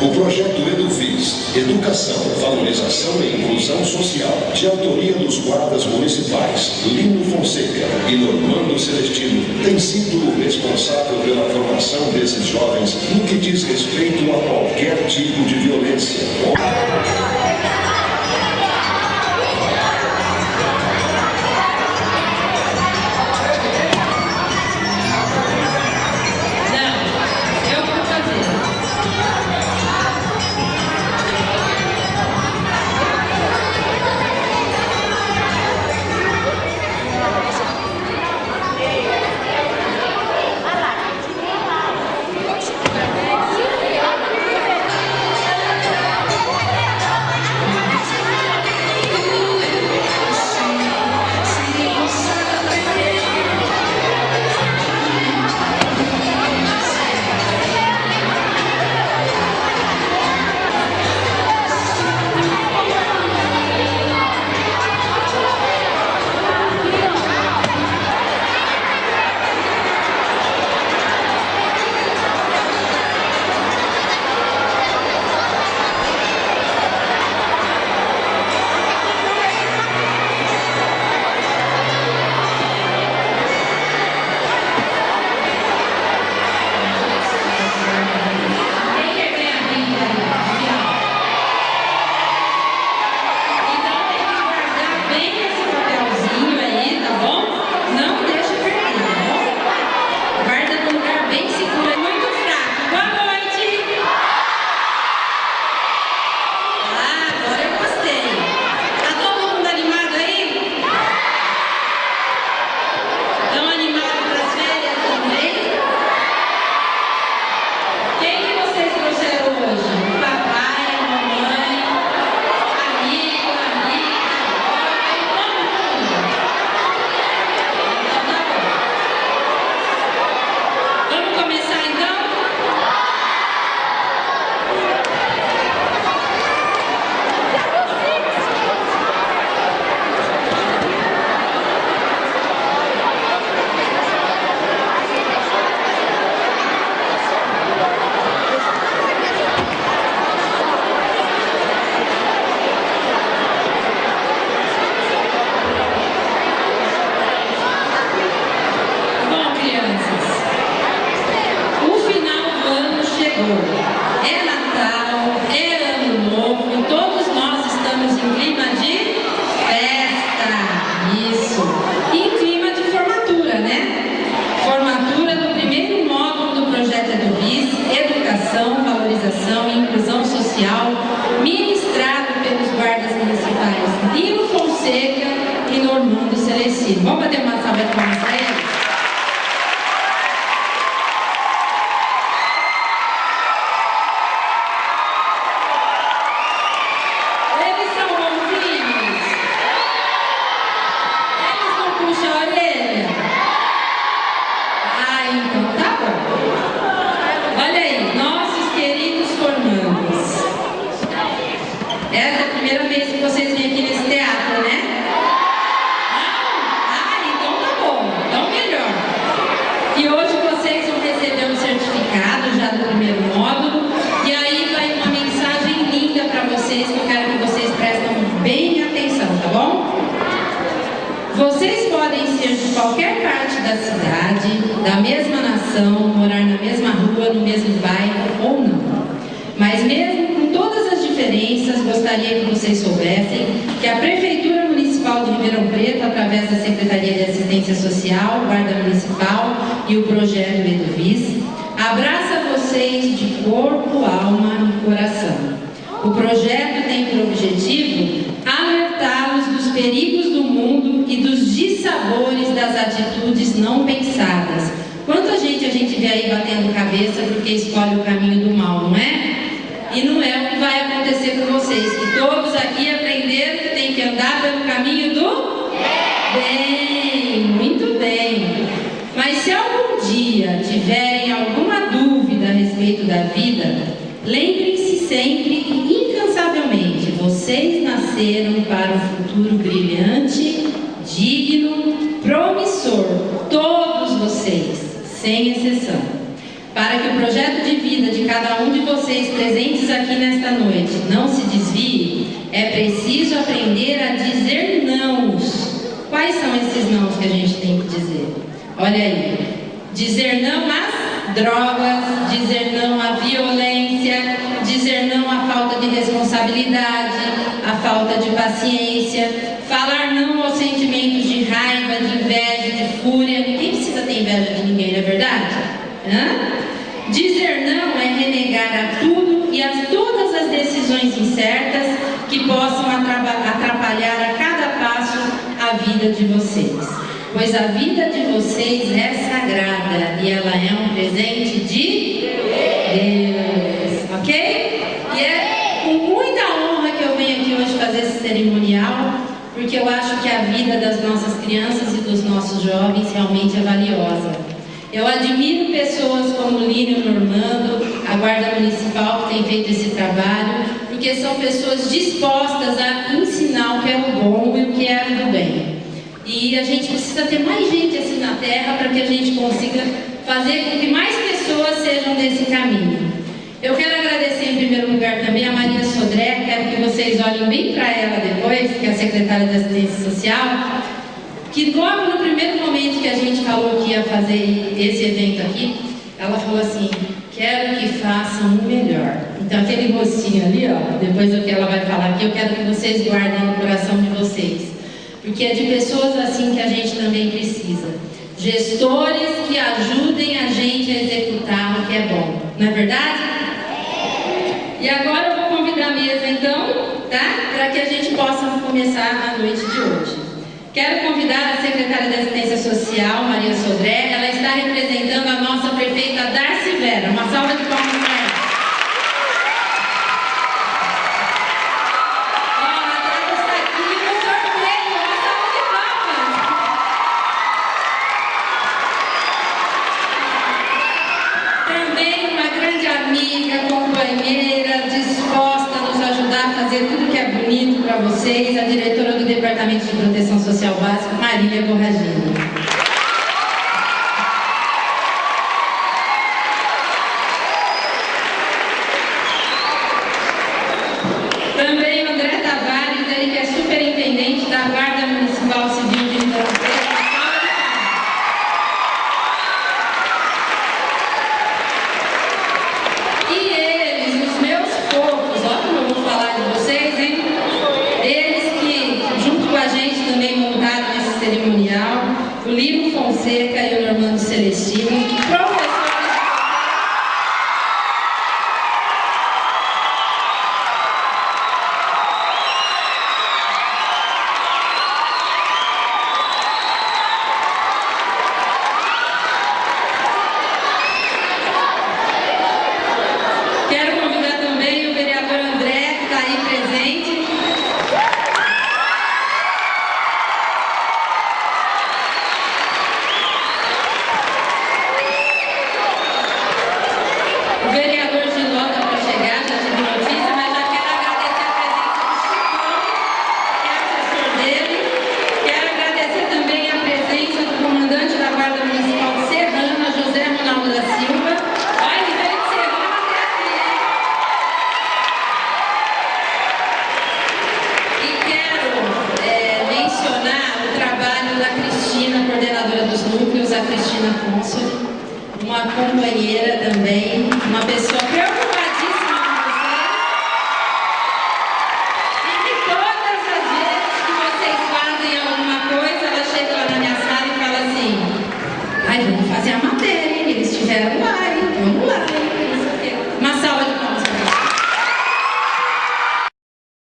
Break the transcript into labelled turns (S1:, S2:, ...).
S1: O projeto EduVis, Educação, Valorização e Inclusão Social, de autoria dos guardas municipais Lino Fonseca e Normando Celestino, tem sido o responsável pela formação desses jovens no que diz respeito a qualquer tipo de violência.
S2: É Natal, é Ano Novo, e todos nós estamos em clima de festa, isso, e em clima de formatura, né? Formatura do primeiro módulo do projeto EduVis, Educação, Valorização e Inclusão Social, ministrado pelos guardas municipais Lino Fonseca e Normando Celestino. Vamos bater uma salva de palmas para eles? Essa é a primeira vez que vocês vêm aqui nesse teatro, né? Não? Ah, então tá bom, então melhor. E hoje vocês vão receber um certificado já do primeiro módulo, e aí vai uma mensagem linda para vocês, que eu quero que vocês prestem bem atenção, tá bom? Vocês podem ser de qualquer parte da cidade, da mesma nação, morar na mesma rua, no mesmo bairro ou não. Mas mesmo com todas as diferenças, gostaria que vocês soubessem que a Prefeitura Municipal de Ribeirão Preto, através da Secretaria de Assistência Social, Guarda Municipal e o projeto EduVis, abraça vocês de corpo, alma e coração. O projeto tem por objetivo alertá-los dos perigos do mundo e dos dissabores das atitudes não pensadas. Quanta gente a gente vê aí batendo cabeça porque escolhe o caminho do mal, não é? E não é o que vai acontecer com vocês, que todos aqui aprenderam que tem que andar pelo caminho do bem, muito bem. Mas se algum dia tiverem alguma dúvida a respeito da vida, lembrem-se sempre e incansavelmente, vocês nasceram para um futuro brilhante, digno, promissor, todos vocês, sem exceção. Para que o projeto de vida de cada um de vocês presentes aqui nesta noite não se desvie, é preciso aprender a dizer nãos. Quais são esses nãos que a gente tem que dizer? Olha aí. Dizer não às drogas, dizer não à violência, dizer não à falta de responsabilidade, à falta de paciência, falar não aos sentimentos de raiva, de inveja, de fúria. Ninguém precisa ter inveja de ninguém, não é verdade? Dizer não é renegar a tudo e a todas as decisões incertas que possam atrapalhar a cada passo a vida de vocês. Pois a vida de vocês é sagrada e ela é um presente de Deus, ok? E é com muita honra que eu venho aqui hoje fazer esse cerimonial, porque eu acho que a vida das nossas crianças e dos nossos jovens realmente é valiosa. Eu admiro pessoas como Lino e Normando, a Guarda Municipal que tem feito esse trabalho, porque são pessoas dispostas a ensinar o que é o bom e o que é do bem. E a gente precisa ter mais gente assim na Terra para que a gente consiga fazer com que mais pessoas sejam desse caminho. Eu quero agradecer em primeiro lugar também a Maria Sodré, quero que vocês olhem bem para ela depois, que é a secretária da Assistência Social, que logo no primeiro momento que a gente falou que ia fazer esse evento aqui, ela falou assim: quero que façam o melhor. Então aquele rostinho ali, ó, depois do que ela vai falar aqui, eu quero que vocês guardem no coração de vocês, porque é de pessoas assim que a gente também precisa. Gestores que ajudem a gente a executar o que é bom, não é verdade? E agora eu vou convidar a mesa então, tá? Para que a gente possa começar a noite de hoje. Quero convidar a secretária da Assistência Social, Maria Sodré. Ela está representando a nossa prefeita Darcy Vera. Uma salva de palmas para ela. Ó, atrás está aqui no sorteio. Uma salva de palmas. Também uma grande amiga, companheira, disposta a nos ajudar a fazer tudo que é bonito para vocês, a diretora do Departamento de Proteção Social Básica, Marília Borragini. Também o André Tavares, ele que é superintendente da Guarda Municipal Civil de Ribeirão Preto. E eles, os meus poucos, ó como eu vou falar de vocês, hein? Eles que, junto com a gente, também montaram esse cerimonial, o Lino Fonseca e o Normando Celestino, professores. Quero convidar também o vereador André, que está aí presente. O vereador Giló está para chegar, já tive notícia, mas já quero agradecer a presença do Chicão, que é assessor dele. Quero agradecer também a presença do comandante da Guarda Municipal de Serrana, José Ronaldo da Silva. Olha, ele veio de Serrana até aqui, hein? E quero mencionar o trabalho da Cristina, coordenadora dos núcleos, a Cristina Consul, uma companheira